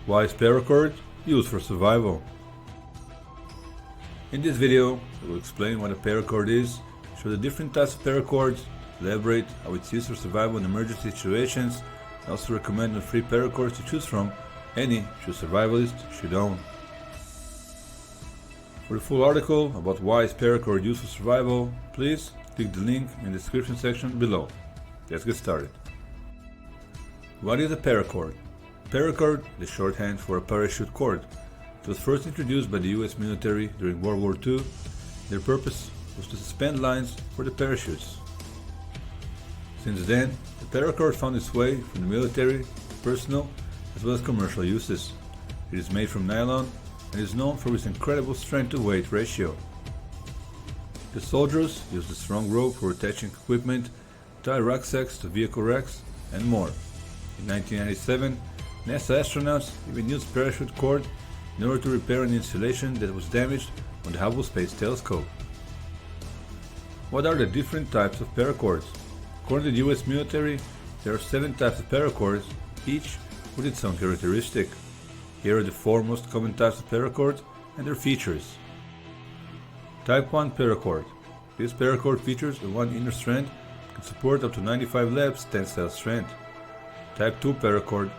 Use Paracord, used for survival. In this video, I will explain what a paracord is, show the different types of paracords, elaborate how it's used for survival in emergency situations, and also recommend the free paracords to choose from any true survivalist should own. For the full article about why is paracord used for survival, please click the link in the description section below. Let's get started. What is a paracord? Paracord is shorthand for a parachute cord. It was first introduced by the US military during World War II. Their purpose was to suspend lines for the parachutes. Since then, the paracord found its way from the military to personal as well as commercial uses. It is made from nylon and is known for its incredible strength to weight ratio. The soldiers used a strong rope for attaching equipment, tie rucksacks to vehicle racks, and more. In 1997, NASA astronauts even used parachute cord in order to repair an installation that was damaged on the Hubble Space Telescope. What are the different types of paracords? According to the US military, there are 7 types of paracords, each with its own characteristic. Here are the 4 most common types of paracords and their features. Type 1 paracord. This paracord features a 1 inner strand and can support up to 95 lbs tensile strength. Type 2 paracord.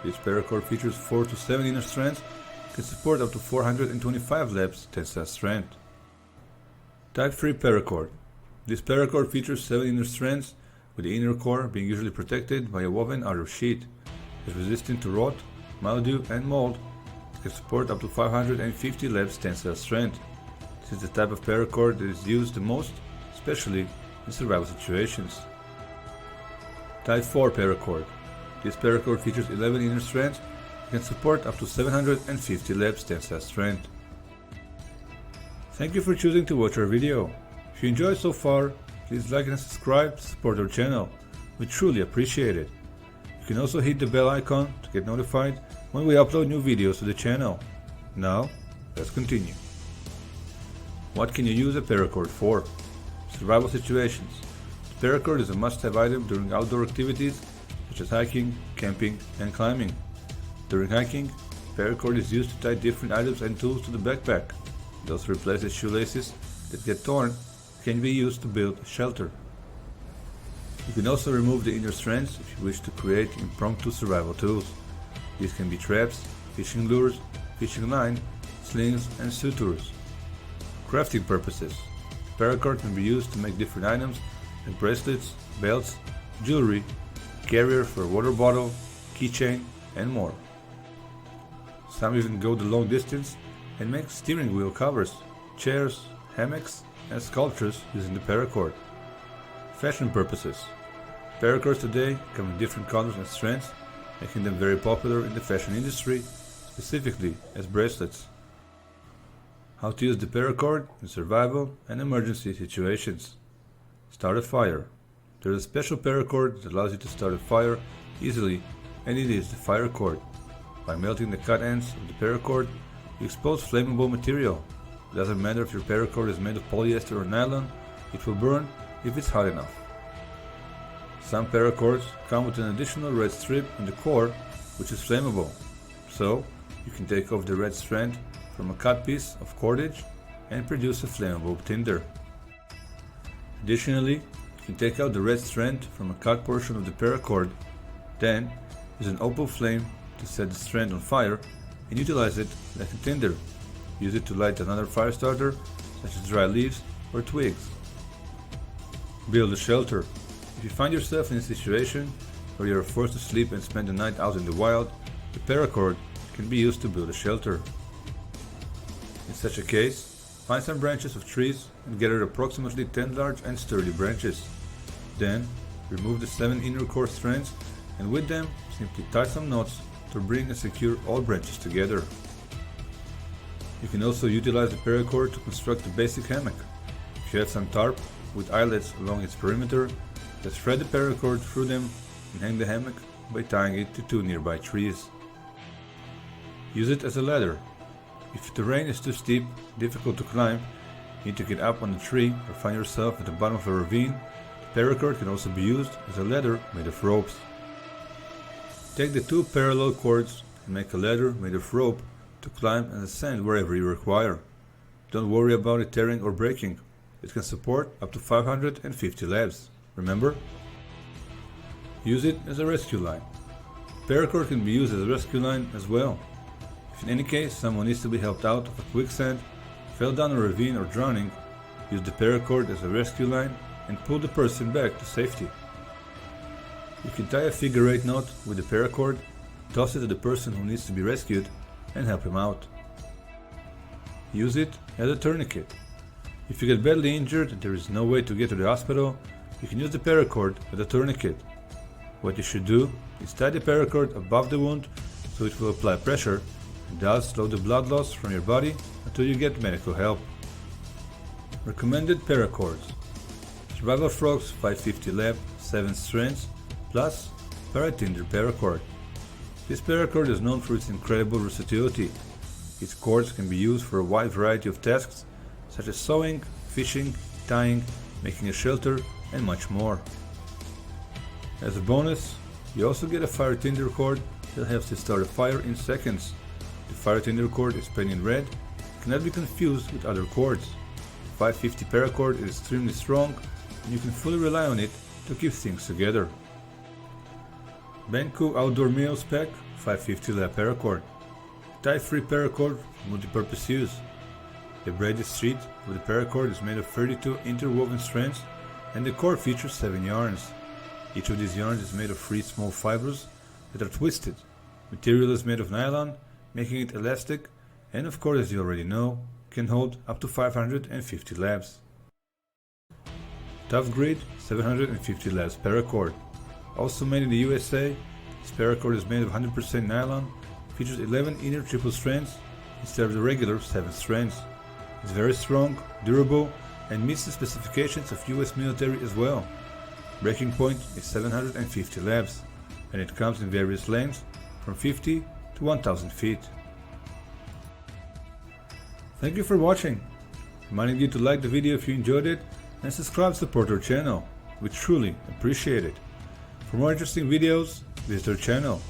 This paracord features 4 to 7 inner strands and can support up to 425 lbs tensile strength. Type 3 paracord. This paracord features 7 inner strands, with the inner core being usually protected by a woven outer sheet. It is resistant to rot, mildew, and mold. It can support up to 550 lbs tensile strength. This is the type of paracord that is used the most, especially in survival situations. Type 4 paracord. This paracord features 11 inner strands and can support up to 750 lbs tensile strength. Thank you for choosing to watch our video. If you enjoyed so far, please like and subscribe to support our channel. We truly appreciate it. You can also hit the bell icon to get notified when we upload new videos to the channel. Now, let's continue. What can you use a paracord for? Survival situations. The paracord is a must-have item during outdoor activities such as hiking, camping, and climbing. During hiking, paracord is used to tie different items and tools to the backpack. It also replaces shoelaces that get torn and can be used to build a shelter. You can also remove the inner strands if you wish to create impromptu survival tools. These can be traps, fishing lures, fishing line, slings, and sutures. Crafting purposes. Paracord can be used to make different items like bracelets, belts, jewelry, carrier for a water bottle, keychain, and more. Some even go the long distance and make steering wheel covers, chairs, hammocks, and sculptures using the paracord. Fashion purposes. Paracords today come in different colors and strengths, making them very popular in the fashion industry, specifically as bracelets. How to use the paracord in survival and emergency situations. Start a fire. There is a special paracord that allows you to start a fire easily, and it is the fire cord. By melting the cut ends of the paracord, you expose flammable material. It doesn't matter if your paracord is made of polyester or nylon, it will burn if it's hot enough. Some paracords come with an additional red strip in the core, which is flammable, so you can take off the red strand from a cut piece of cordage and produce a flammable tinder. Additionally, you can take out the red strand from a cut portion of the paracord, then use an opal flame to set the strand on fire and utilize it like a tinder. Use it to light another fire starter, such as dry leaves or twigs. Build a shelter. If you find yourself in a situation where you are forced to sleep and spend the night out in the wild, the paracord can be used to build a shelter. In such a case, find some branches of trees and gather approximately 10 large and sturdy branches. Then, remove the 7 inner core strands and with them simply tie some knots to bring and secure all branches together. You can also utilize the paracord to construct a basic hammock. If you have some tarp with eyelets along its perimeter, just thread the paracord through them and hang the hammock by tying it to 2 nearby trees. Use it as a ladder. If the terrain is too steep, difficult to climb, you need to get up on a tree or find yourself at the bottom of a ravine, the paracord can also be used as a ladder made of ropes. Take the 2 parallel cords and make a ladder made of rope to climb and ascend wherever you require. Don't worry about it tearing or breaking. It can support up to 550 labs. Remember? Use it as a rescue line. Paracord can be used as a rescue line as well. If in any case someone needs to be helped out of a quicksand, fell down a ravine or drowning, use the paracord as a rescue line and pull the person back to safety. You can tie a figure 8 knot with the paracord, toss it to the person who needs to be rescued, and help him out. Use it as a tourniquet. If you get badly injured and there is no way to get to the hospital, you can use the paracord as a tourniquet. What you should do is tie the paracord above the wound so it will apply pressure and thus slow the blood loss from your body until you get medical help. Recommended paracords: Survival Frogs 550 lab 7 strands plus Paratinder paracord. This paracord is known for its incredible versatility. Its cords can be used for a wide variety of tasks such as sewing, fishing, tying, making a shelter, and much more. As a bonus, you also get a fire tinder cord that helps you start a fire in seconds. The fire tinder cord is painted in red, cannot be confused with other cords. The 550 paracord is extremely strong and you can fully rely on it to keep things together. Banku Outdoor Meals Pack 550 lab paracord. Tie-free paracord for multi-purpose use. The braided sheet with the paracord is made of 32 interwoven strands and the cord features 7 yarns. Each of these yarns is made of 3 small fibers that are twisted. Material is made of nylon, making it elastic and, of course, as you already know, can hold up to 550 labs. Tough Grid 750 labs paracord. Also made in the USA, this paracord is made of 100% nylon, features 11 inner triple strands instead of the regular 7 strands. It's very strong, durable, and meets the specifications of US military as well. Breaking point is 750 labs, and it comes in various lengths from 50 to 1000 feet. Thank you for watching. Reminding you to like the video if you enjoyed it and subscribe to support our channel. We truly appreciate it. For more interesting videos, visit our channel.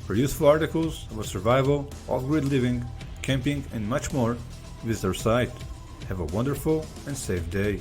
For useful articles about survival, off-grid living, camping, and much more, visit our site. Have a wonderful and safe day.